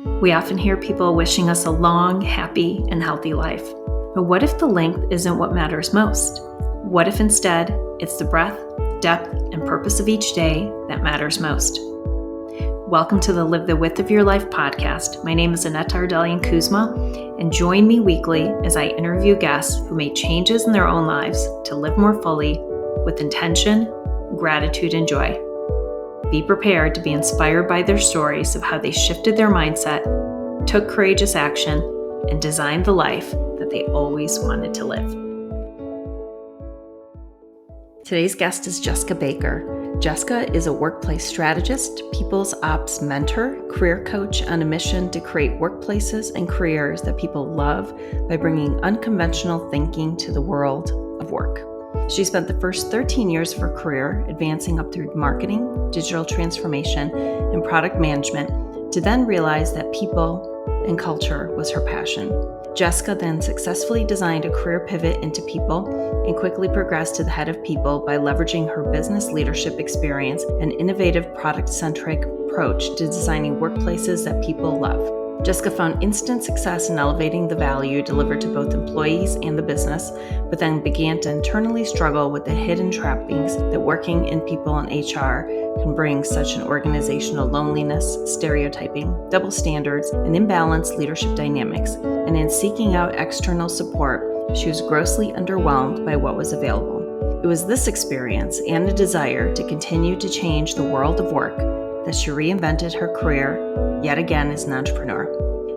We often hear people wishing us a long, happy, and healthy life. But what if the length isn't what matters most? What if instead it's the breadth, depth, and purpose of each day that matters most? Welcome to the Live the Width of Your Life podcast. My name is Aneta Ardelian Kuzma, and join me weekly as I interview guests who made changes in their own lives to live more fully with intention, gratitude, and joy. Be prepared to be inspired by their stories of how they shifted their mindset, took courageous action, and designed the life that they always wanted to live. Today's guest is Jessica Baker. Jessica is a workplace strategist, people's ops mentor, career coach on a mission to create workplaces and careers that people love by bringing unconventional thinking to the world of work. She spent the first 13 years of her career advancing up through marketing, digital transformation, and product management to then realize that people and culture was her passion. Jessica then successfully designed a career pivot into people and quickly progressed to the head of people by leveraging her business leadership experience and innovative product-centric approach to designing workplaces that people love. Jessica found instant success in elevating the value delivered to both employees and the business, but then began to internally struggle with the hidden trappings that working in people and HR can bring, such as organizational loneliness, stereotyping, double standards, and imbalanced leadership dynamics. And in seeking out external support, she was grossly underwhelmed by what was available. It was this experience and a desire to continue to change the world of work that she reinvented her career yet again as an entrepreneur.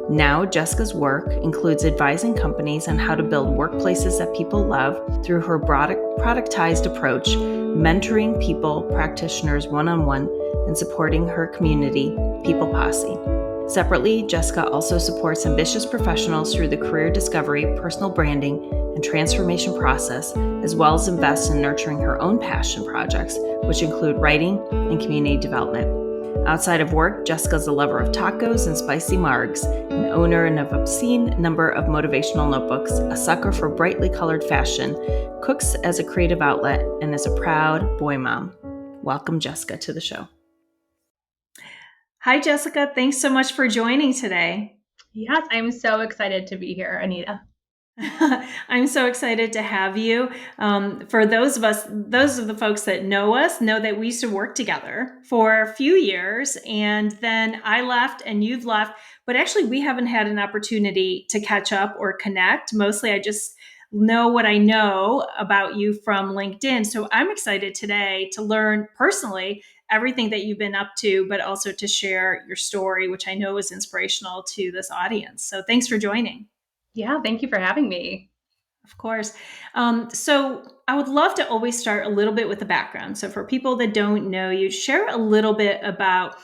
Now, Jessica's work includes advising companies on how to build workplaces that people love through her productized approach, mentoring people, practitioners one-on-one, and supporting her community, People Posse. Separately, Jessica also supports ambitious professionals through the career discovery, personal branding, and transformation process, as well as invests in nurturing her own passion projects, which include writing and community development. Outside of work, Jessica's a lover of tacos and spicy margs, an owner of an obscene number of motivational notebooks, a sucker for brightly colored fashion, cooks as a creative outlet, and is a proud boy mom. Welcome, Jessica, to the show. Hi, Jessica. Thanks so much for joining today. Yes, I'm so excited to be here, Aneta. I'm so excited to have you. For those of the folks that know us, know that we used to work together for a few years, and then I left and you've left, but actually we haven't had an opportunity to catch up or connect. Mostly I just know what I know about you from LinkedIn. So I'm excited today to learn personally everything that you've been up to, but also to share your story, which I know is inspirational to this audience. So thanks for joining. Yeah, thank you for having me. Of course. So I would love to always start a little bit with the background. So for people that don't know you, share a little bit about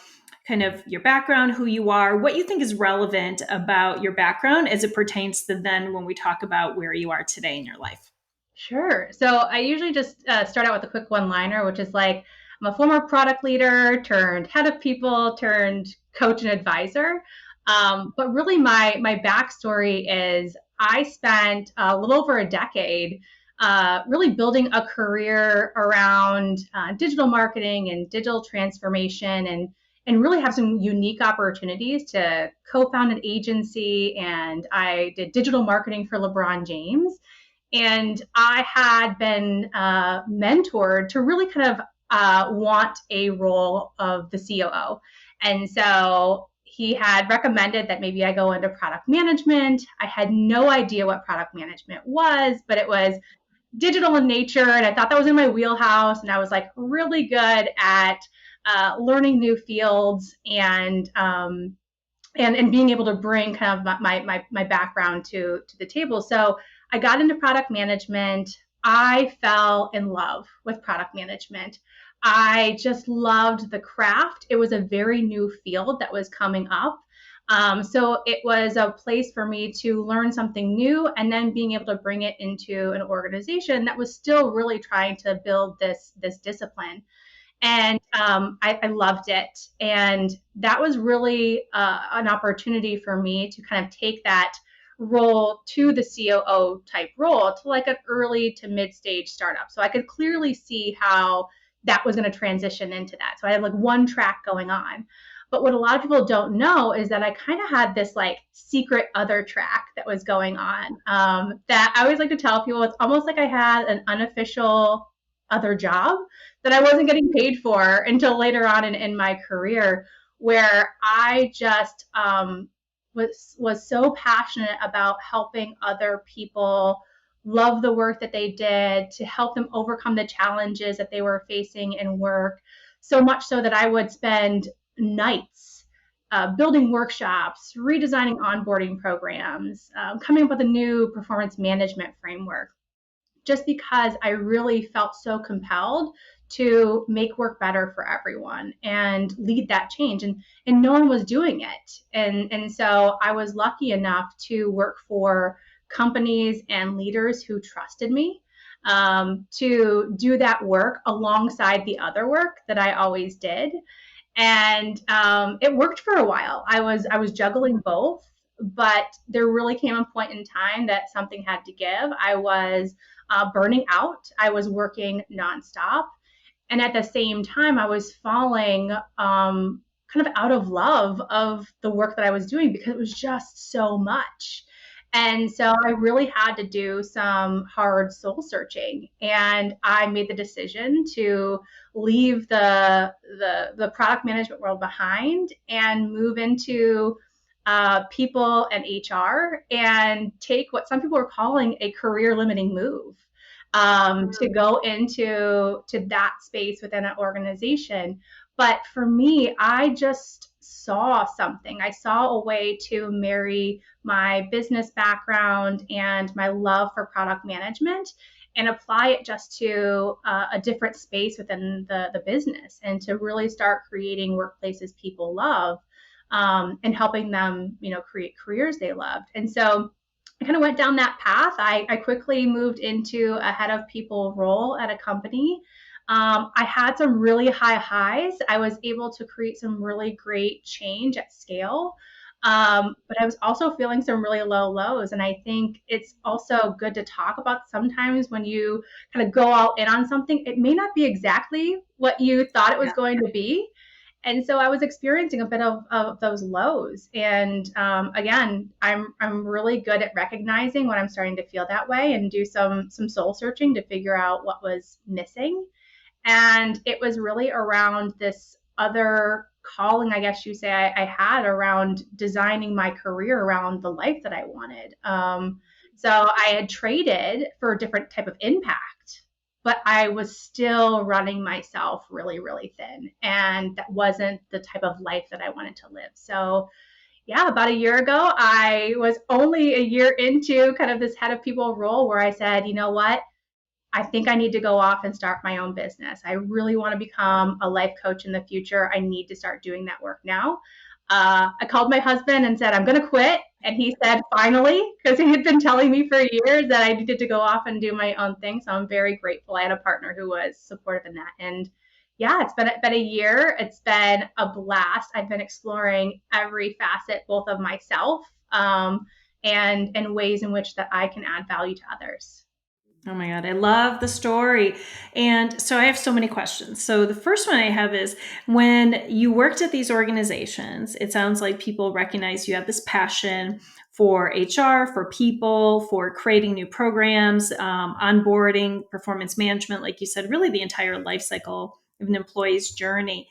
kind of your background, who you are, what you think is relevant about your background as it pertains to then when we talk about where you are today in your life. Sure. So I usually just start out with a quick one-liner, which is like, I'm a former product leader turned head of people turned coach and advisor. But really my backstory is I spent a little over a decade really building a career around digital marketing and digital transformation and really have some unique opportunities to co-found an agency. And I did digital marketing for LeBron James. And I had been mentored to really kind of want a role of the COO. And so he had recommended that maybe I go into product management. I had no idea what product management was, but it was digital in nature. And I thought that was in my wheelhouse. And I was like really good at learning new fields and being able to bring kind of my background to the table. So I got into product management. I fell in love with product management. I just loved the craft. It was a very new field that was coming up. So it was a place for me to learn something new and then being able to bring it into an organization that was still really trying to build this discipline. And I loved it. And that was really an opportunity for me to kind of take that role to the COO type role to like an early to mid stage startup. So I could clearly see how that was going to transition into that. So I had like one track going on. But what a lot of people don't know is that I kind of had this like secret other track that was going on, that I always like to tell people. It's almost like I had an unofficial other job that I wasn't getting paid for until later on in my career, where I just was so passionate about helping other people love the work that they did, to help them overcome the challenges that they were facing in work. So much so that I would spend nights building workshops, redesigning onboarding programs, coming up with a new performance management framework, just because I really felt so compelled to make work better for everyone and lead that change. And no one was doing it. And so I was lucky enough to work for companies and leaders who trusted me, to do that work alongside the other work that I always did. And it worked for a while. I was juggling both, but there really came a point in time that something had to give. I was burning out. I was working nonstop, and at the same time, I was falling kind of out of love of the work that I was doing, because it was just so much. And so I really had to do some hard soul searching, and I made the decision to leave the product management world behind and move into people and HR, and take what some people are calling a career limiting move, to go into that space within an organization. But for me, I just saw something. I saw a way to marry my business background and my love for product management and apply it just to a different space within the business, and to really start creating workplaces people love, and helping them, create careers they loved. And so I kind of went down that path. I quickly moved into a head of people role at a company. I had some really high highs. I was able to create some really great change at scale. But I was also feeling some really low lows. And I think it's also good to talk about sometimes when you kind of go all in on something, it may not be exactly what you thought it was going to be. And so I was experiencing a bit of those lows. And again, I'm really good at recognizing when I'm starting to feel that way, and do some soul searching to figure out what was missing. And it was really around this other calling, I guess you say, I had around designing my career around the life that I wanted. So I had traded for a different type of impact, but I was still running myself really, really thin. And that wasn't the type of life that I wanted to live. So yeah, about a year ago, I was only a year into kind of this head of people role, where I said, you know what? I think I need to go off and start my own business. I really want to become a life coach in the future. I need to start doing that work now. I called my husband and said, I'm going to quit. And he said, finally, because he had been telling me for years that I needed to go off and do my own thing. So I'm very grateful I had a partner who was supportive in that. And yeah, it's been a year. It's been a blast. I've been exploring every facet, both of myself, and ways in which that I can add value to others. Oh my God, I love the story. And so I have so many questions. So the first one I have is, when you worked at these organizations, it sounds like people recognize you have this passion for HR, for people, for creating new programs, onboarding, performance management, like you said, really the entire life cycle of an employee's journey.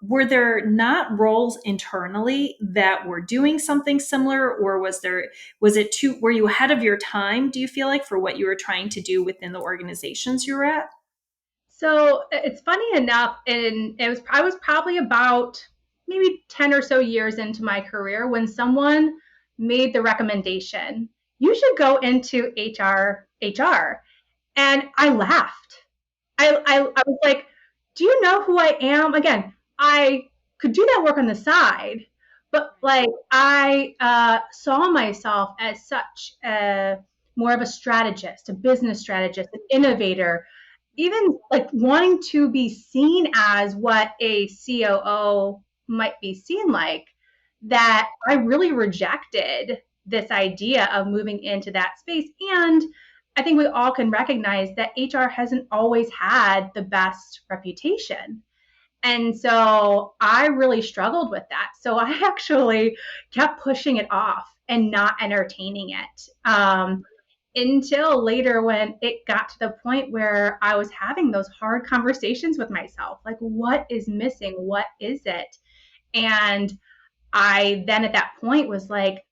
Were there not roles internally that were doing something similar, or were you ahead of your time, do you feel like, for what you were trying to do within the organizations you were at? So it's funny enough, and I was probably about maybe 10 or so years into my career when someone made the recommendation, you should go into HR. And I laughed. I was like, do you know who I am? Again, I could do that work on the side, but like I saw myself as such a more of a strategist, a business strategist, an innovator, even like wanting to be seen as what a COO might be seen like, that I really rejected this idea of moving into that space. And I think we all can recognize that HR hasn't always had the best reputation. And so I really struggled with that. So I actually kept pushing it off and not entertaining it. Until later when it got to the point where I was having those hard conversations with myself, like, what is missing? What is it? And I then at that point was like,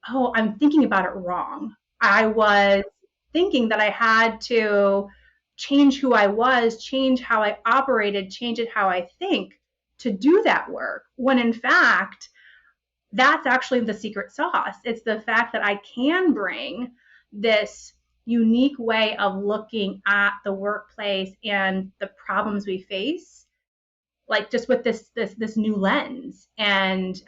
oh, I'm thinking about it wrong. I was thinking that I had to change who I was, change how I operated, change it how I think to do that work. When in fact, that's actually the secret sauce. It's the fact that I can bring this unique way of looking at the workplace and the problems we face, like just with this new lens. And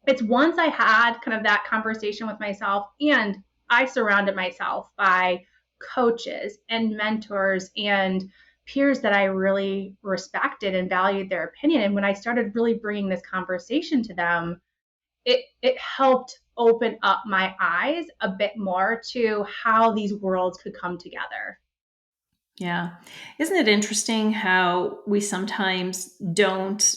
it's once I had kind of that conversation with myself, and I surrounded myself by coaches and mentors and peers that I really respected and valued their opinion. And when I started really bringing this conversation to them, it helped open up my eyes a bit more to how these worlds could come together. Yeah. Isn't it interesting how we sometimes don't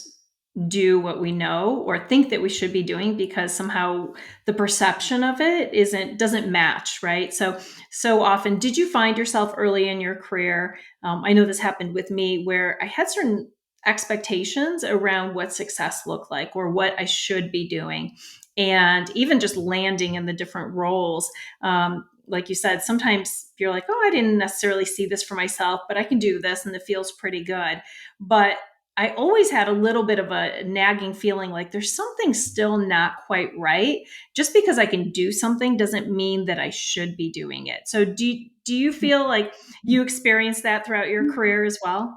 do what we know or think that we should be doing because somehow the perception of it doesn't match, right? So often, did you find yourself early in your career? I know this happened with me where I had certain expectations around what success looked like or what I should be doing. And even just landing in the different roles, like you said, sometimes you're like, oh, I didn't necessarily see this for myself, but I can do this and it feels pretty good. But I always had a little bit of a nagging feeling like there's something still not quite right. Just because I can do something doesn't mean that I should be doing it. So do you feel like you experienced that throughout your career as well?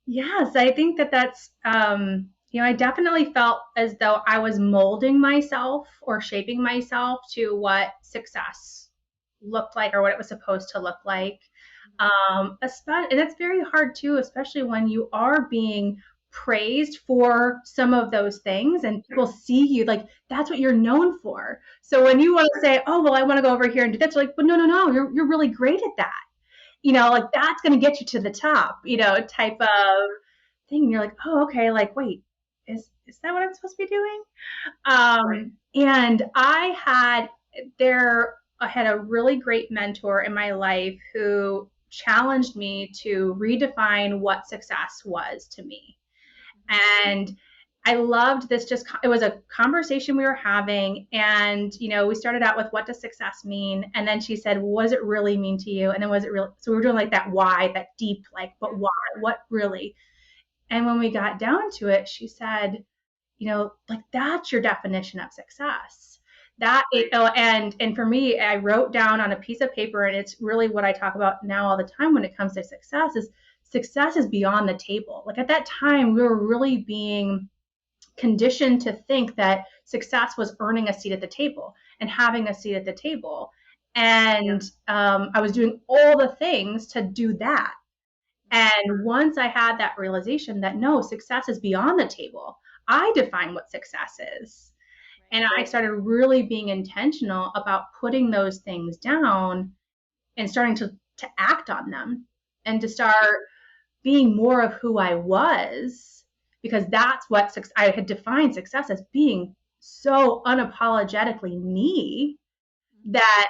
Yes, I think that that's, I definitely felt as though I was molding myself or shaping myself to what success looked like or what it was supposed to look like. And that's very hard too, especially when you are being praised for some of those things and people see you like that's what you're known for. So when you want to say, oh, well, I want to go over here and do that, you're like, but no, no, no, you're really great at that. Like that's going to get you to the top, type of thing. And you're like, oh, okay, like, wait, is that what I'm supposed to be doing? And I had a really great mentor in my life who challenged me to redefine what success was to me. And I loved this. It was a conversation we were having. And, we started out with what does success mean? And then she said, well, what does it really mean to you? And then was it real? So we were doing like that why, that deep, like, but why? What really? And when we got down to it, she said, like that's your definition of success. And for me, I wrote down on a piece of paper, and it's really what I talk about now all the time when it comes to success is beyond the table. Like at that time, we were really being conditioned to think that success was earning a seat at the table and having a seat at the table. And I was doing all the things to do that. And once I had that realization that no, success is beyond the table, I define what success is. And I started really being intentional about putting those things down and starting to act on them and to start being more of who I was, because that's what I had defined success as, being so unapologetically me that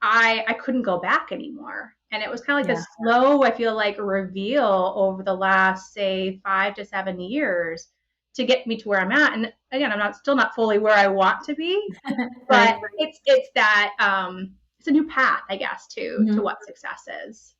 I couldn't go back anymore. And it was kind of like Yeah. this slow, I feel like, reveal over the last, say, 5 to 7 years to get me to where I'm at. And again, still not fully where I want to be, but Right. it's that it's a new path, I guess, to Mhm. what success is.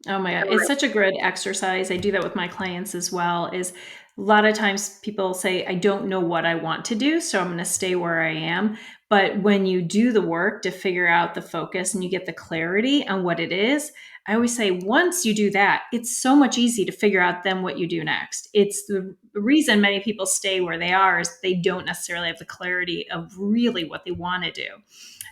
Oh my God. It's such a good exercise. I do that with my clients as well. Is a lot of times people say, I don't know what I want to do, so I'm going to stay where I am. But when you do the work to figure out the focus and you get the clarity on what it is, I always say once you do that, it's so much easy to figure out then what you do next. It's the reason many people stay where they are is they don't necessarily have the clarity of really what they want to do.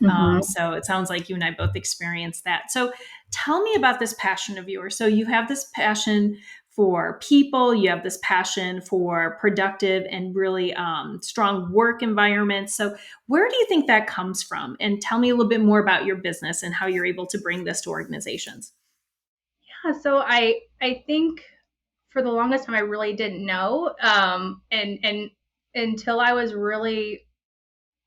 Mm-hmm. So it sounds like you and I both experienced that. So tell me about this passion of yours. So you have this passion for people, you have this passion for productive and really strong work environments. So where do you think that comes from? And tell me a little bit more about your business and how you're able to bring this to organizations. Yeah, so I think for the longest time, I really didn't know. And until I was really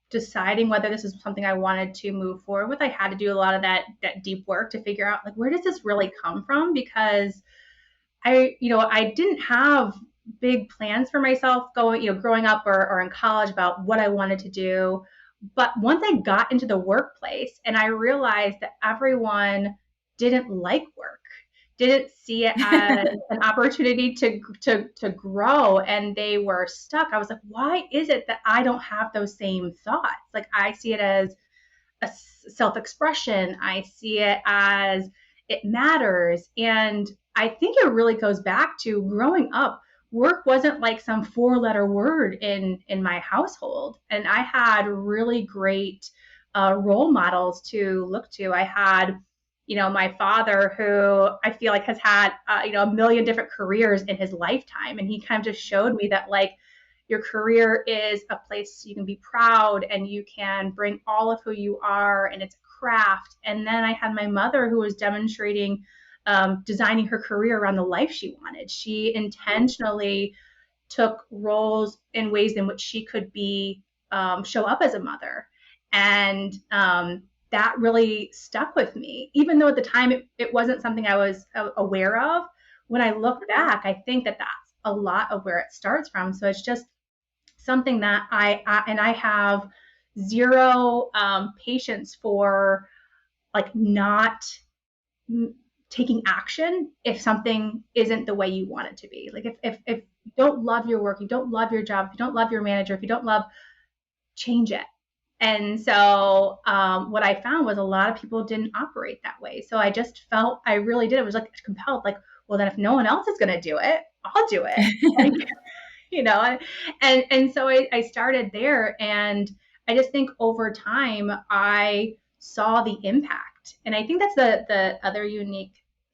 deciding whether this is something I wanted to move forward with, I had to do a lot of that deep work to figure out, like, where does this really come from? Because I didn't have big plans for myself growing up or in college about what I wanted to do. But once I got into the workplace and I realized that everyone didn't like work, didn't see it as an opportunity to grow, and they were stuck. I was like, why is it that I don't have those same thoughts? Like, I see it as a self-expression. I see it as it matters. And I think it really goes back to growing up. Work wasn't like some four-letter word in my household, and I had really great role models to look to. I had, my father, who I feel like has had, a million different careers in his lifetime, and he kind of just showed me that, like, your career is a place you can be proud and you can bring all of who you are, and it's a craft. And then I had my mother, who was demonstrating, designing her career around the life she wanted. She intentionally took roles in ways in which she could be, show up as a mother. And that really stuck with me, even though at the time it wasn't something I was aware of. When I look back, I think that that's a lot of where it starts from. So it's just something that I have zero patience for, like, not taking action if something isn't the way you want it to be. Like, if you don't love your work, you don't love your job, if you don't love your manager, if you don't love, change it. And so what I found was a lot of people didn't operate that way. So I just felt, I really did. It was like compelled, like, well, then if no one else is going to do it, I'll do it. Like, and so I started there, and I just think over time I saw the impact. And I think that's the other unique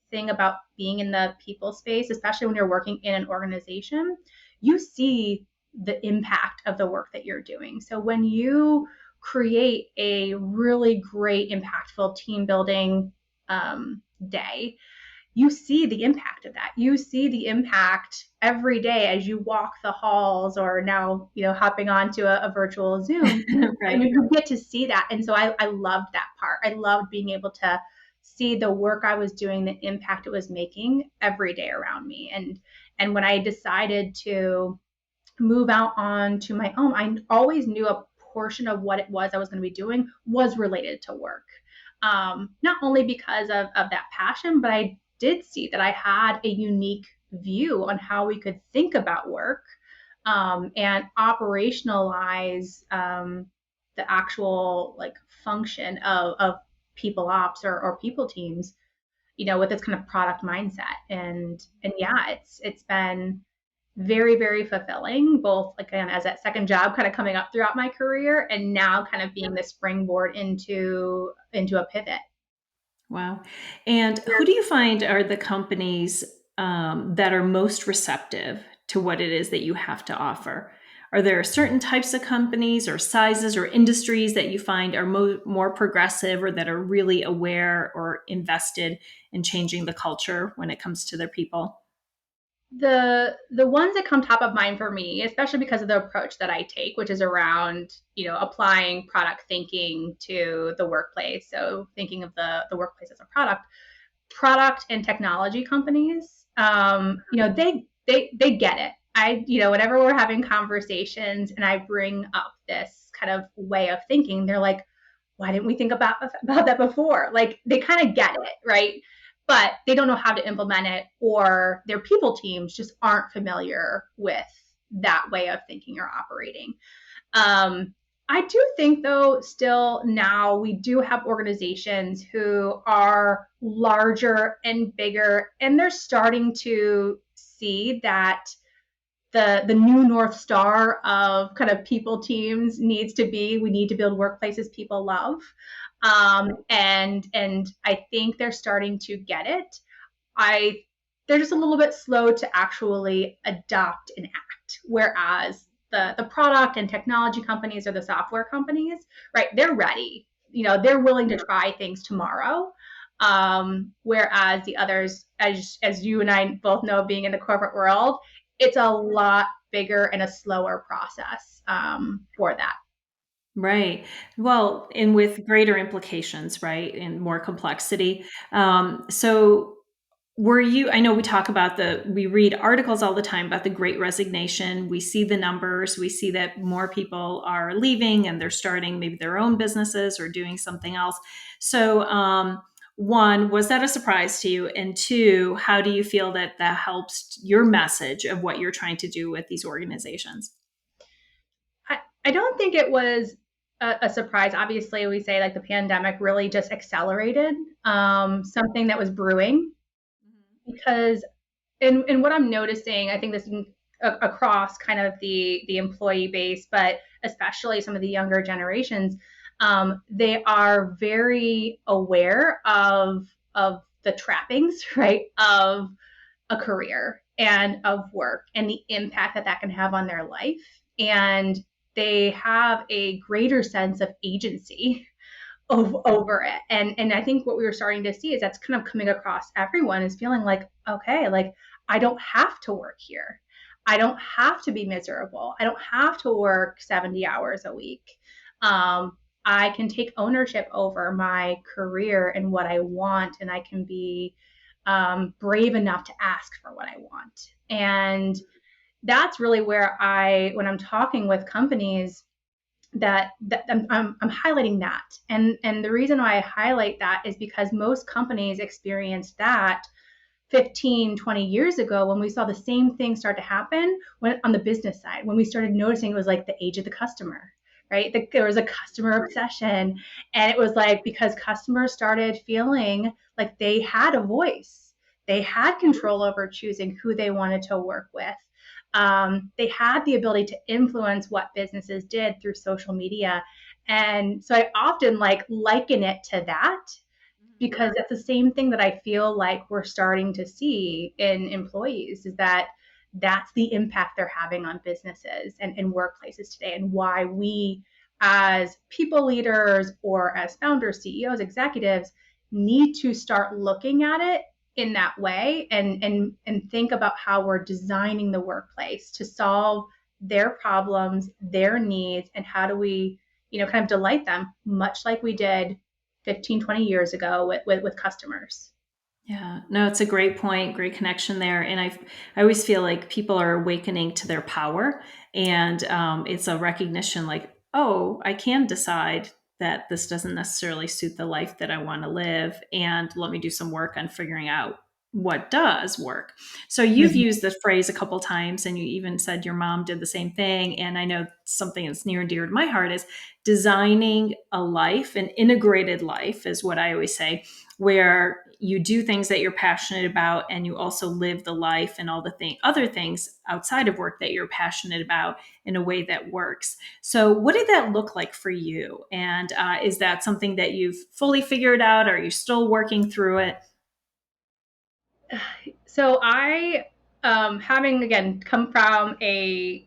thing about being in the people space, especially when you're working in an organization. You see the impact of the work that you're doing. So when you create a really great, impactful team building day, you see the impact of that. You see the impact every day as you walk the halls, or now, hopping onto a virtual Zoom. Right. I mean, you get to see that. And so I loved that part. I loved being able to see the work I was doing, the impact it was making every day around me. And when I decided to move out on to my own, I always knew a portion of what it was I was going to be doing was related to work. Not only because of that passion, but I did see that I had a unique view on how we could think about work, and operationalize the actual, like, function of people ops or people teams, with this kind of product mindset. And yeah, it's been very, very fulfilling, both, again, as that second job kind of coming up throughout my career, and now kind of being the springboard into a pivot. Wow. And who do you find are the companies that are most receptive to what it is that you have to offer? Are there certain types of companies or sizes or industries that you find are more progressive, or that are really aware or invested in changing the culture when it comes to their people? The ones that come top of mind for me, especially because of the approach that I take, which is around, applying product thinking to the workplace. So thinking of the workplace as a product and technology companies, they get it. Whenever we're having conversations and I bring up this kind of way of thinking, they're like, why didn't we think about that before? Like, they kind of get it, right? But they don't know how to implement it, or their people teams just aren't familiar with that way of thinking or operating. I do think, though, still now we do have organizations who are larger and bigger, and they're starting to see that the new North Star of kind of people teams needs to be, we need to build workplaces people love. And I think they're starting to get it. They're just a little bit slow to actually adopt and act. Whereas the product and technology companies, or the software companies, right, they're ready. They're willing to try things tomorrow. Whereas the others, as you and I both know, being in the corporate world, it's a lot bigger and a slower process for that. Right. Well, and with greater implications, right, and more complexity. So were you, I know we talk about we read articles all the time about the great resignation. We see the numbers, we see that more people are leaving and they're starting maybe their own businesses or doing something else. So, one, was that a surprise to you? And two, how do you feel that that helps your message of what you're trying to do with these organizations? I don't think it was a surprise. Obviously, we say like the pandemic really just accelerated something that was brewing because and what I'm noticing, I think this is across kind of the employee base, but especially some of the younger generations, they are very aware of the trappings, right, of a career and of work and the impact that that can have on their life, and they have a greater sense of agency over it. And I think what we were starting to see is that's kind of coming across everyone is feeling like, okay, like I don't have to work here. I don't have to be miserable. I don't have to work 70 hours a week. I can take ownership over my career and what I want, and I can be brave enough to ask for what I want. And that's really where when I'm talking with companies, that I'm highlighting that. And the reason why I highlight that is because most companies experienced that 15-20 years ago when we saw the same thing start to happen when on the business side, when we started noticing it was like the age of the customer, right? There was a customer obsession, and it was like because customers started feeling like they had a voice, they had control over choosing who they wanted to work with. They had the ability to influence what businesses did through social media. And so I often like liken it to that because it's the same thing that I feel like we're starting to see in employees is that that's the impact they're having on businesses and workplaces today, and why we as people leaders or as founders, CEOs, executives need to start looking at it in that way and think about how we're designing the workplace to solve their problems, their needs, and how do we, kind of delight them much like we did 15-20 years ago with customers. Yeah, no, it's a great point, great connection there. And I always feel like people are awakening to their power. And it's a recognition like, oh, I can decide that this doesn't necessarily suit the life that I want to live. And let me do some work on figuring out what does work. So you've Mhm. used the phrase a couple times, and you even said your mom did the same thing. And I know something that's near and dear to my heart is designing a life, an integrated life, is what I always say, where you do things that you're passionate about and you also live the life and all the other things outside of work that you're passionate about in a way that works. So what did that look like for you? And is that something that you've fully figured out? Are you still working through it? So I, having again come from a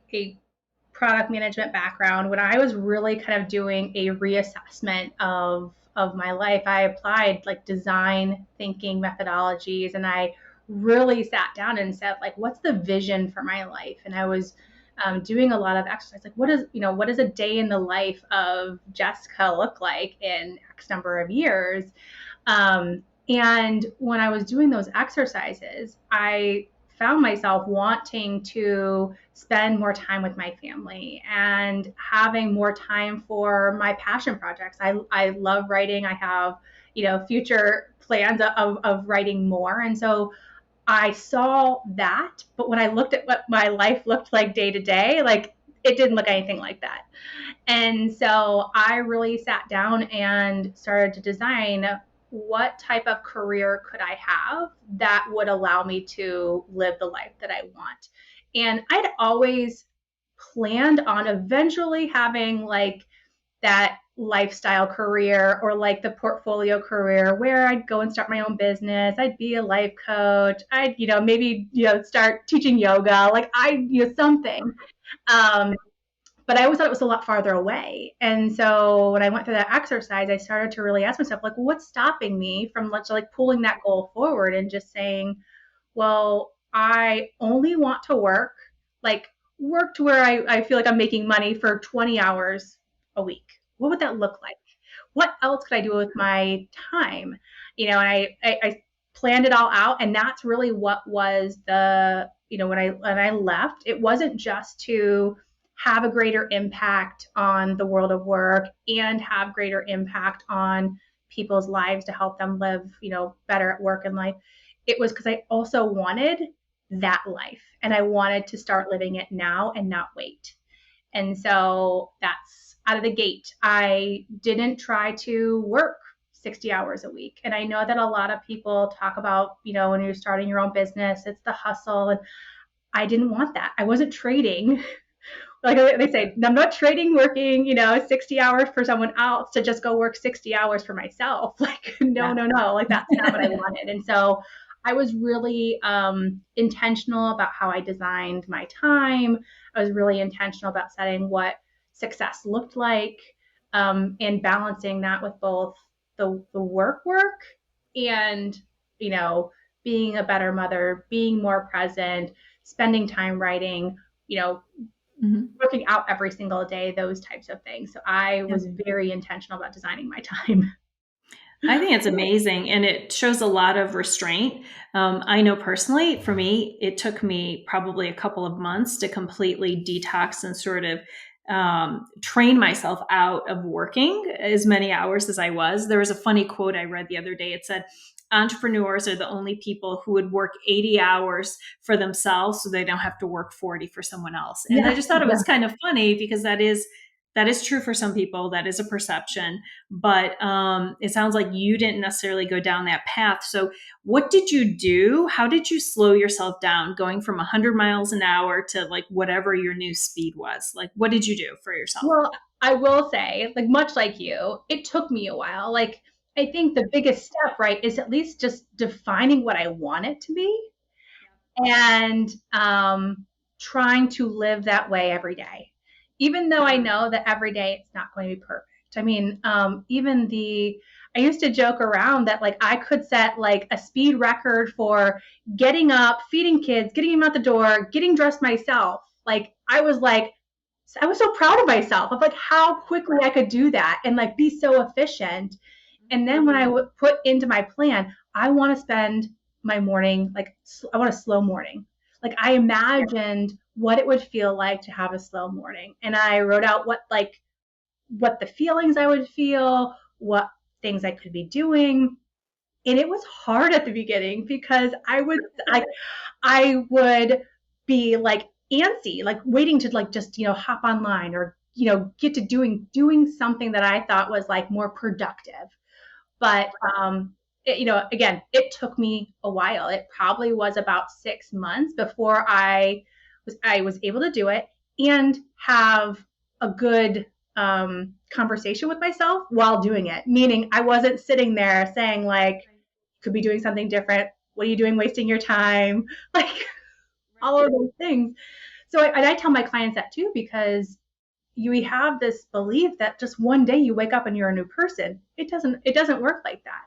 product management background, when I was really kind of doing a reassessment of my life, I applied like design thinking methodologies, and I really sat down and said like, what's the vision for my life? And I was doing a lot of exercise, like what does a day in the life of Jessica look like in X number of years? And when I was doing those exercises, I found myself wanting to spend more time with my family and having more time for my passion projects. I love writing. I have, future plans of writing more. And so I saw that. But when I looked at what my life looked like day to day, like it didn't look anything like that. And so I really sat down and started to design what type of career could I have that would allow me to live the life that I want. And I'd always planned on eventually having like that lifestyle career or like the portfolio career where I'd go and start my own business. I'd be a life coach. I'd, maybe, start teaching yoga, like something. Um, but I always thought it was a lot farther away. And so when I went through that exercise, I started to really ask myself, like, well, what's stopping me from like pulling that goal forward and just saying, well, I only want to like work to where I feel like I'm making money for 20 hours a week. What would that look like? What else could I do with my time? And I planned it all out, and that's really what was when I left, it wasn't just to have a greater impact on the world of work and have greater impact on people's lives to help them live, better at work and life. It was because I also wanted that life, and I wanted to start living it now and not wait. And so that's out of the gate. I didn't try to work 60 hours a week. And I know that a lot of people talk about, when you're starting your own business, it's the hustle. And I didn't want that. I wasn't trading. Like they say, I'm not trading working, 60 hours for someone else to just go work 60 hours for myself. Like, no, no, no. Like, that's not what I wanted. And so I was really intentional about how I designed my time. I was really intentional about setting what success looked like, and balancing that with both the work and, being a better mother, being more present, spending time writing, working out every single day, those types of things. So I was very intentional about designing my time. I think it's amazing, and it shows a lot of restraint. I know personally, for me, it took me probably a couple of months to completely detox and sort of train myself out of working as many hours as I was. There was a funny quote I read the other day. It said, entrepreneurs are the only people who would work 80 hours for themselves so they don't have to work 40 for someone else. And I just thought it was kind of funny because that is true for some people. That is a perception, but it sounds like you didn't necessarily go down that path. So what did you do? How did you slow yourself down going from 100 miles an hour to like whatever your new speed was? Like, what did you do for yourself? Well, I will say, like, much like you, it took me a while. Like, I think the biggest step, right, is at least just defining what I want it to be and trying to live that way every day, even though I know that every day it's not going to be perfect. I mean, I used to joke around that like I could set like a speed record for getting up, feeding kids, getting them out the door, getting dressed myself. I was so proud of myself of like how quickly I could do that and like be so efficient. And then when I would put into my plan, I want to spend my morning like I want a slow morning. Like I imagined what it would feel like to have a slow morning, and I wrote out what the feelings I would feel, what things I could be doing. And it was hard at the beginning because I would be like antsy, like waiting to like just hop online or get to doing something that I thought was like more productive. But again, it took me a while. It probably was about 6 months before I was able to do it and have a good conversation with myself while doing it. Meaning, I wasn't sitting there saying like, "Could be doing something different. What are you doing, wasting your time?" Like all of those things. So I tell my clients that too because you have this belief that just one day you wake up and you're a new person. It doesn't work like that.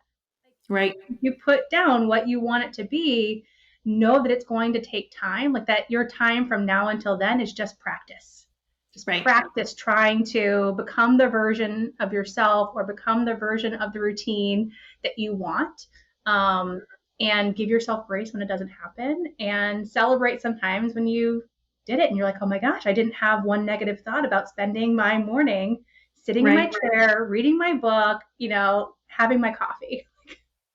Right. You put down what you want it to be, know that it's going to take time, like that your time from now until then is just practice. Just Right. practice trying to become the version of yourself or become the version of the routine that you want. And give yourself grace when it doesn't happen and celebrate sometimes when you did it and you're like, oh my gosh, I didn't have one negative thought about spending my morning sitting in my chair, reading my book, having my coffee.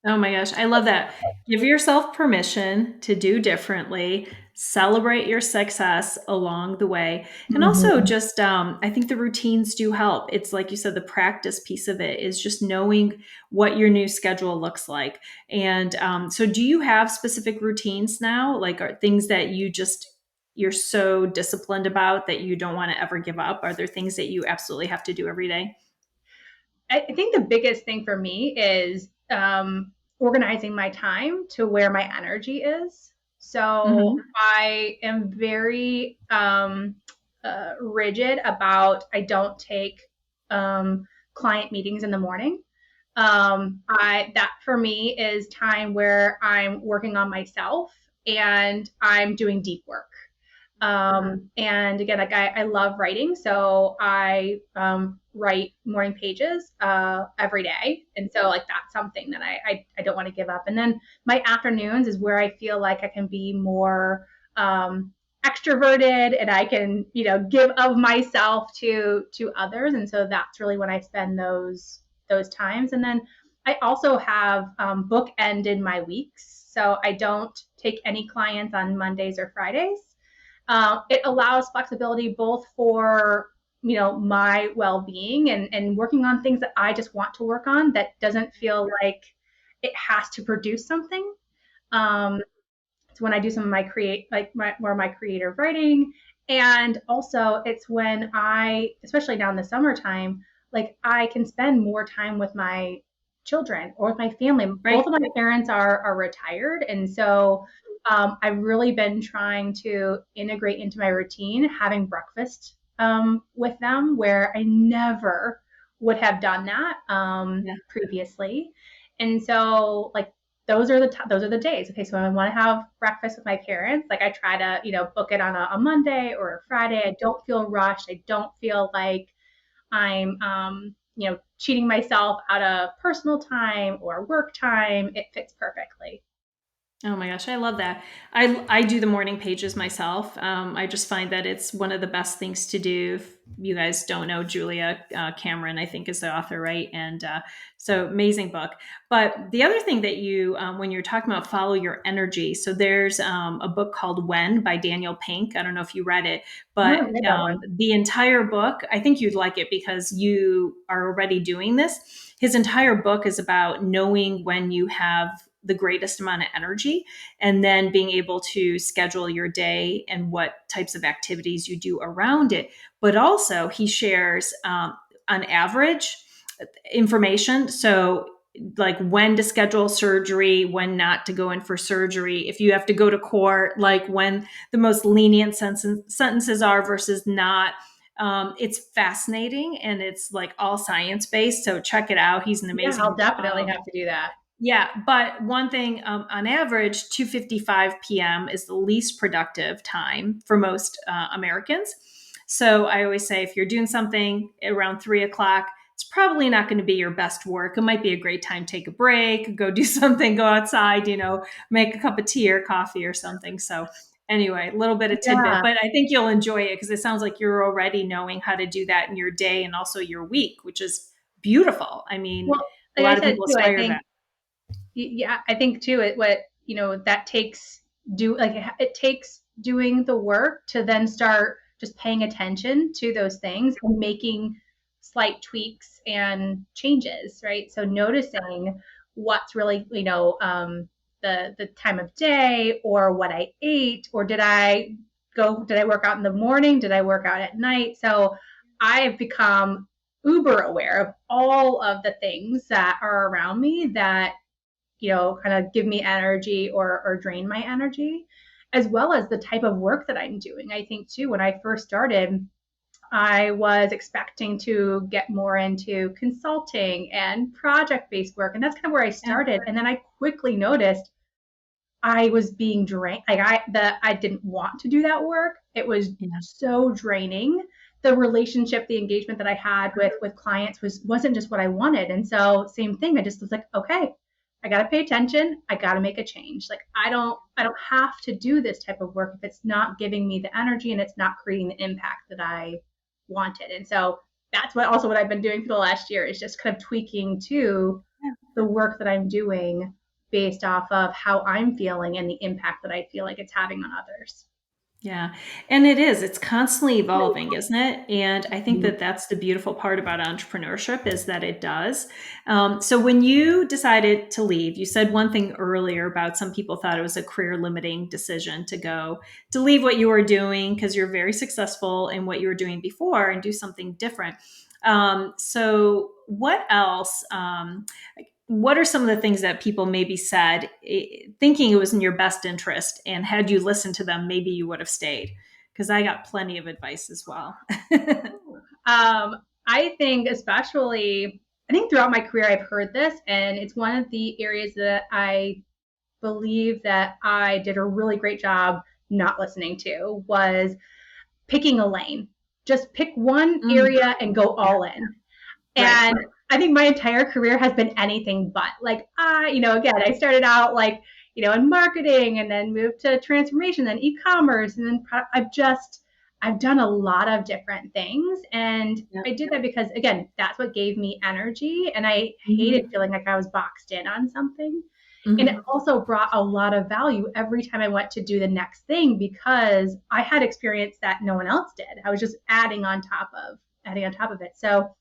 Oh my gosh, I love that. Give yourself permission to do differently, celebrate your success along the way. And also Mm-hmm. just I think the routines do help. It's like you said, the practice piece of it is just knowing what your new schedule looks like. And so do you have specific routines now? Like are things that you're so disciplined about that you don't want to ever give up? Are there things that you absolutely have to do every day? I think the biggest thing for me is organizing my time to where my energy is. So Mhm. I am very rigid about I don't take client meetings in the morning. I that for me is time where I'm working on myself and I'm doing deep work. And again, like I love writing, so I write morning pages every day, and so like that's something that I don't want to give up. And then my afternoons is where I feel like I can be more extroverted, and I can give of myself to others, and so that's really when I spend those times. And then I also have bookended my weeks, so I don't take any clients on Mondays or Fridays. It allows flexibility both for my well-being and working on things that I just want to work on that doesn't feel like it has to produce something. Um, it's when I do some of my more of my creative writing, and also it's when I, especially now in the summertime, like I can spend more time with my children or with my family. Both Right. of my parents are retired, and so I've really been trying to integrate into my routine having breakfast with them, where I never would have done that Yeah. previously. And so, like, those are the days. Okay, so I want to have breakfast with my parents. Like I try to book it on a Monday or a Friday. I don't feel rushed. I don't feel like I'm cheating myself out of personal time or work time. It fits perfectly. Oh my gosh, I love that. I do the morning pages myself. I just find that it's one of the best things to do. If you guys don't know, Julia Cameron, I think, is the author, right? And so amazing book. But the other thing that when you're talking about follow your energy, so there's a book called When by Daniel Pink. I don't know if you read it, I but haven't read that one. the entire book, I think you'd like it because you are already doing this. His entire book is about knowing when you have the greatest amount of energy and then being able to schedule your day and what types of activities you do around it. But also, he shares on average information. So, like when to schedule surgery, when not to go in for surgery, if you have to go to court, like when the most lenient sentences are versus not. It's fascinating and it's like all science based. So check it out. He's an Yeah, I'll amazing definitely have to do that. yeah, but one thing on average, 2:55 p.m. is the least productive time for most Americans. So I always say if you're doing something around 3 o'clock, it's probably not going to be your best work. It might be a great time to take a break, go do something, go outside, make a cup of tea or coffee or something. So anyway, a little bit of tidbit, Yeah. but I think you'll enjoy it because it sounds like you're already knowing how to do that in your day and also your week, which is beautiful. I mean, Well, a like I lot of said people too, I aspire to think that. yeah, I think too it what that takes it takes doing the work to then start just paying attention to those things and making slight tweaks and changes, right? So noticing what's really the time of day or what I ate, or did I work out in the morning, did I work out at night? So I have become uber aware of all of the things that are around me that kind of give me energy or drain my energy, as well as the type of work that I'm doing. I think too, when I first started, I was expecting to get more into consulting and project based work. And that's kind of where I Yeah. started. And then I quickly noticed I was being drained. Like I didn't want to do that work. It was Yeah. so draining. The relationship, the engagement that I had with clients wasn't just what I wanted. And so same thing. I just was like, okay, I got to pay attention. I got to make a change. Like I don't have to do this type of work if it's not giving me the energy and it's not creating the impact that I wanted. And so that's what I've been doing for the last year is just kind of tweaking to the work that I'm doing based off of how I'm feeling and the impact that I feel like it's having on others. Yeah. And it is, it's constantly evolving, isn't it? And I think Mhm. that that's the beautiful part about entrepreneurship is that it does. So when you decided to leave, you said one thing earlier about some people thought it was a career limiting decision to leave what you were doing because you're very successful in what you were doing before and do something different. So what else? What are some of the things that people maybe said thinking it was in your best interest, and had you listened to them maybe you would have stayed, because I got plenty of advice as well. I think especially, I think throughout my career, I've heard this, and it's one of the areas that I believe that I did a really great job not listening to was picking a lane. Just pick one Mm, area and go yeah, all in. right. And I think my entire career has been anything but. Like again, I started out like, in marketing and then moved to transformation, then e-commerce, and then I've done a lot of different things. And Yeah. I did that because again, that's what gave me energy. And I hated Hmm. feeling like I was boxed in on something. And it Hmm. also brought a lot of value every time I went to do the next thing because I had experience that no one else did. I was just adding on top of it. So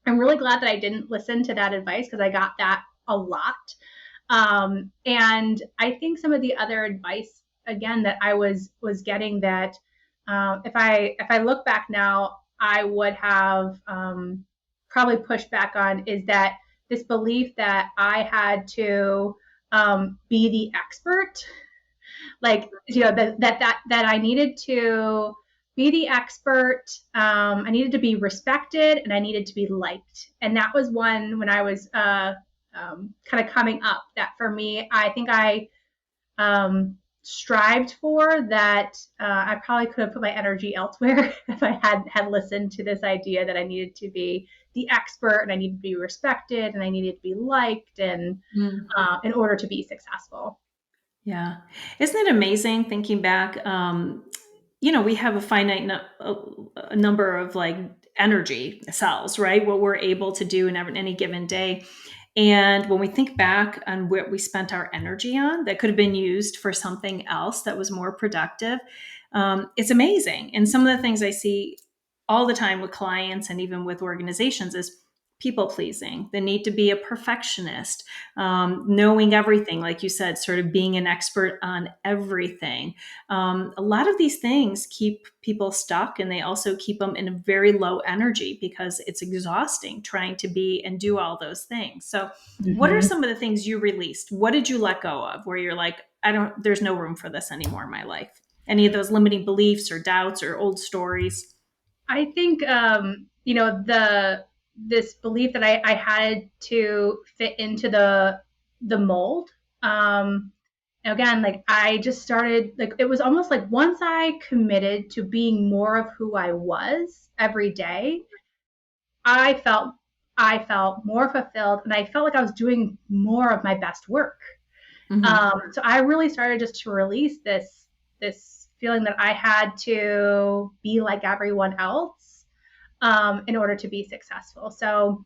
I'm really glad that I didn't listen to that advice because I got that a lot. And I think some of the other advice again that I was getting that if I look back now, I would have probably pushed back on is that this belief that I had to be the expert, like that I needed to be the expert. I needed to be respected and I needed to be liked. And that was one when I was kind of coming up. That for me, I think I strived for that. I probably could have put my energy elsewhere if I had listened to this idea that I needed to be the expert and I needed to be respected and I needed to be liked and in order to be successful. Yeah. Isn't it amazing thinking back? We have a finite a number of like energy cells, right? What we're able to do in any given day. And when we think back on what we spent our energy on that could have been used for something else that was more productive, it's amazing. And some of the things I see all the time with clients and even with organizations is people pleasing, the need to be a perfectionist, knowing everything, like you said, sort of being an expert on everything. A lot of these things keep people stuck and they also keep them in a very low energy because it's exhausting trying to be and do all those things. So, what are Mm-hmm. some of the things you released? What did you let go of where you're like, there's no room for this anymore in my life? Any of those limiting beliefs or doubts or old stories? I think the this belief that I had to fit into the mold. Um, Again, like I just started like it was almost like once I committed to being more of who I was every day, I felt I felt more fulfilled and I felt like I was doing more of my best work. Hmm. So I really started just to release this feeling that I had to be like everyone else in order to be successful. So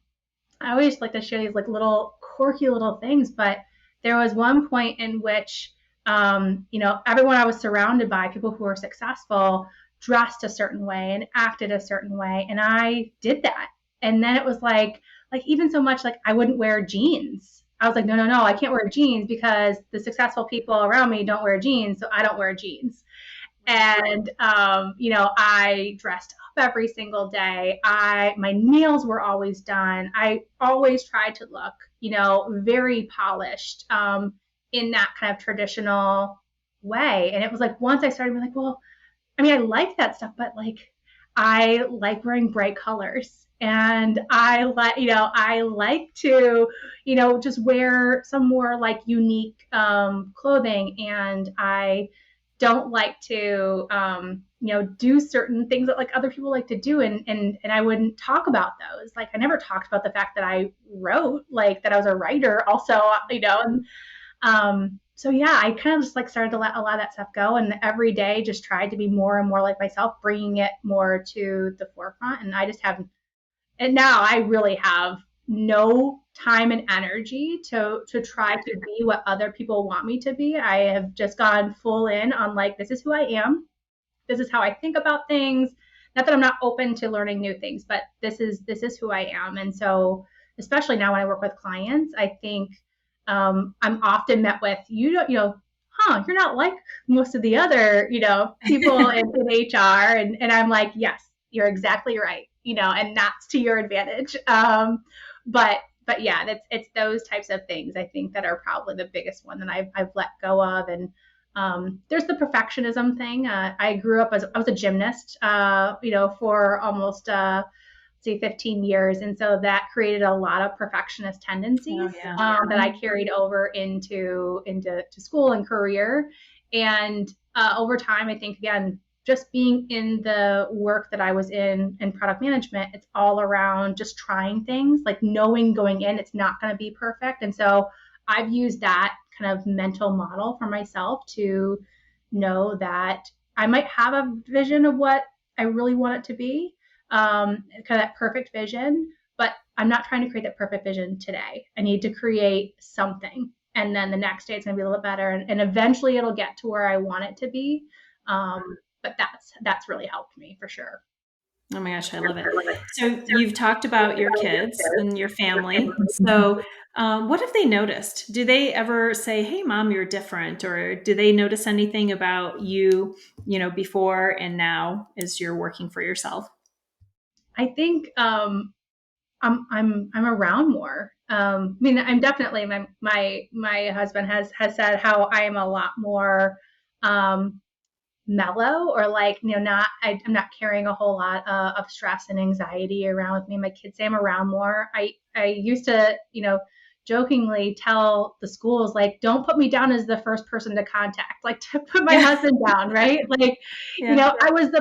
I always like to share these like little quirky little things, but there was one point in which, everyone I was surrounded by, people who were successful, dressed a certain way and acted a certain way, and I did that. And then it was like even so much like I wouldn't wear jeans. I was like, no, no, no, I can't wear jeans because the successful people around me don't wear jeans, so I don't wear jeans. And I dressed up every single day. My nails were always done. I always tried to look very polished in that kind of traditional way. And it was like once I started being like, well, I mean, I like that stuff, but like I like wearing bright colors and I like to just wear some more like unique clothing, and I don't like to do certain things that like other people like to do, and I wouldn't talk about those. Like I never talked about the fact that I wrote, like that I was a writer also, and so yeah, I kind of just like started to let a lot of that stuff go, and every day just tried to be more and more like myself, bringing it more to the forefront. And I just have, and now I really have no time and energy to try to be what other people want me to be. I have just gone full in on like this is who I am, this is how I think about things. Not that I'm not open to learning new things, but this is who I am. And so, especially now when I work with clients, I think I'm often met with you're not like most of the other people in HR, and I'm like, yes, you're exactly right, and that's to your advantage. But yeah, it's those types of things I think that are probably the biggest one that I've let go of, and There's the perfectionism thing. I grew up as I was a gymnast, for almost say 15 years, and so that created a lot of perfectionist Oh, tendencies yeah. that I carried over into school and career. And over time, I think again, just being in the work that I was in product management, it's all around just trying things, like knowing going in it's not going to be perfect. And so I've used that kind of mental model for myself to know that I might have a vision of what I really want it to be, kind of that perfect vision, but I'm not trying to create that perfect vision today. I need to create something. And then the next day it's going to be a little bit better. And eventually it'll get to where I want it to be. But that's really helped me for sure. Oh my gosh, I love it. So you've talked about your kids and your family. So what have they noticed? Do they ever say, "Hey, mom, you're different," or do they notice anything about you, before and now as you're working for yourself? I think I'm around more. I mean, I'm definitely my husband has said how I am a lot more um, mellow, or like, not I'm not carrying a whole lot of stress and anxiety around with me. My kids say I'm around more. I used to, jokingly tell the schools, like, don't put me down as the first person to contact, like, to put my Yeah. husband down, right? Like, Yeah. I was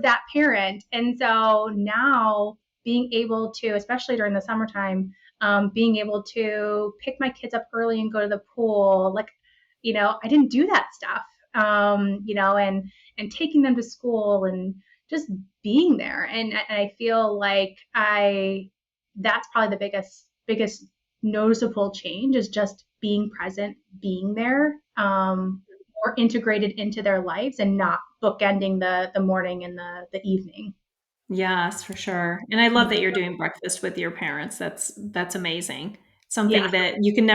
that parent. And so now being able to, especially during the summertime, being able to pick my kids up early and go to the pool, like, I didn't do that stuff. And taking them to school and just being there. And I feel like that's probably the biggest noticeable change, is just being present, being there, more integrated into their lives and not bookending the morning and the evening. Yes, for sure. And I love that you're doing breakfast with your parents. That's amazing. Yeah. Something that you can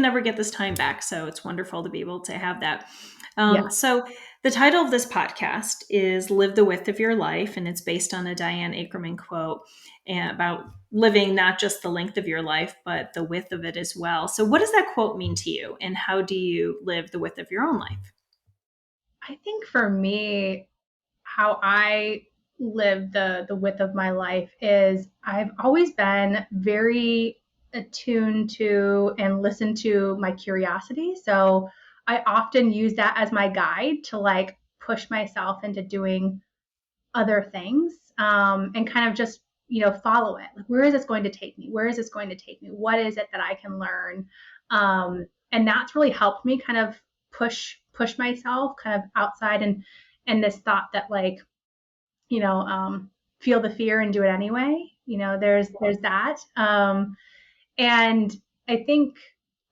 never get this time back. So it's wonderful to be able to have that. Yeah. So the title of this podcast is "Live the Width of Your Life," and it's based on a Diane Ackerman quote about living not just the length of your life, but the width of it as well. So what does that quote mean to you, and how do you live the width of your own life? I think for me, how I live the width of my life is I've always been very attuned to and listen to my curiosity. So I often use that as my guide to like push myself into doing other things, and kind of just follow it. Like, where is this going to take me? Where is this going to take me? What is it that I can learn? And that's really helped me kind of push myself kind of outside, and this thought that, like, you know, feel the fear and do it anyway. There's that. And I think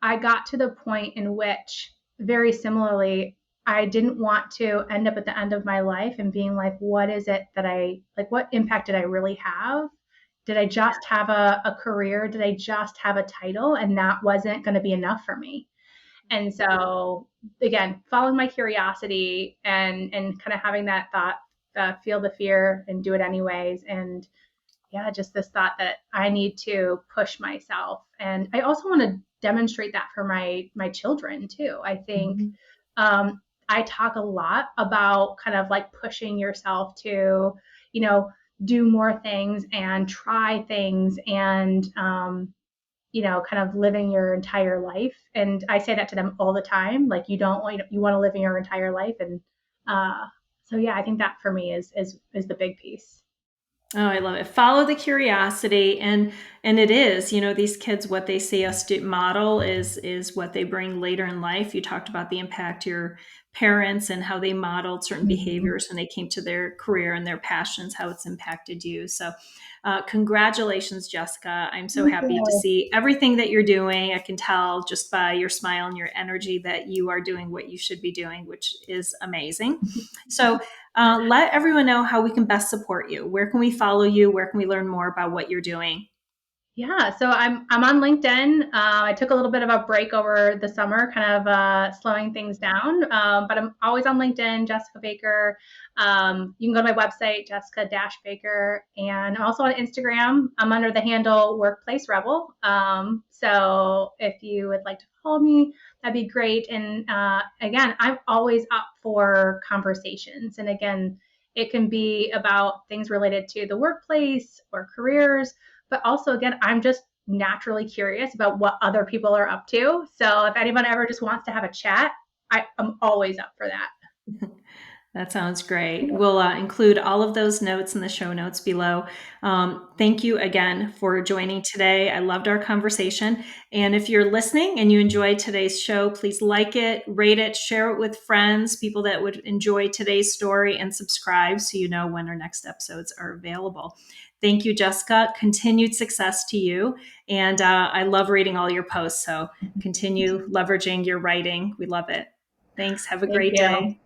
I got to the point in which, very similarly, I didn't want to end up at the end of my life and being like, what is it that what impact did I really have? Did I just have a career? Did I just have a title? And that wasn't going to be enough for me. And so, again, following my curiosity and kind of having that thought, feel the fear and do it anyways. And yeah, just this thought that I need to push myself. And I also want to demonstrate that for my children too. I think Mhm. I talk a lot about kind of like pushing yourself to, you know, do more things and try things, and kind of living your entire life. And I say that to them all the time. Like, you don't want you want to live in your entire life. And so yeah, I think that for me is the big piece. Oh, I love it. Follow the curiosity, and it is, these kids, what they see us do model is what they bring later in life. You talked about the impact your parents and how they modeled certain Mhm. behaviors when they came to their career and their passions, how it's impacted you. So, congratulations, Jessica. I'm so Thank happy to you. see everything that you're doing. I can tell just by your smile and your energy that you are doing what you should be doing, which is amazing. So, let everyone know how we can best support you. Where can we follow you? Where can we learn more about what you're doing? Yeah, so I'm on LinkedIn. I took a little bit of a break over the summer, kind of slowing things down. But I'm always on LinkedIn, Jessica Baker. You can go to my website, Jessica-Baker, and I'm also on Instagram. I'm under the handle Workplace Rebel. So if you would like to follow me, that'd be great. And again, I'm always up for conversations. And again, it can be about things related to the workplace or careers, but also, again, I'm just naturally curious about what other people are up to. So if anyone ever just wants to have a chat, I'm always up for that. That sounds great. We'll include all of those notes in the show notes below. Thank you again for joining today. I loved our conversation. And if you're listening and you enjoyed today's show, please like it, rate it, share it with friends, people that would enjoy today's story, and subscribe so you know when our next episodes are available. Thank you, Jessica. Continued success to you. And I love reading all your posts. So continue leveraging your writing. We love it. Thanks. Have a Thank great you. day.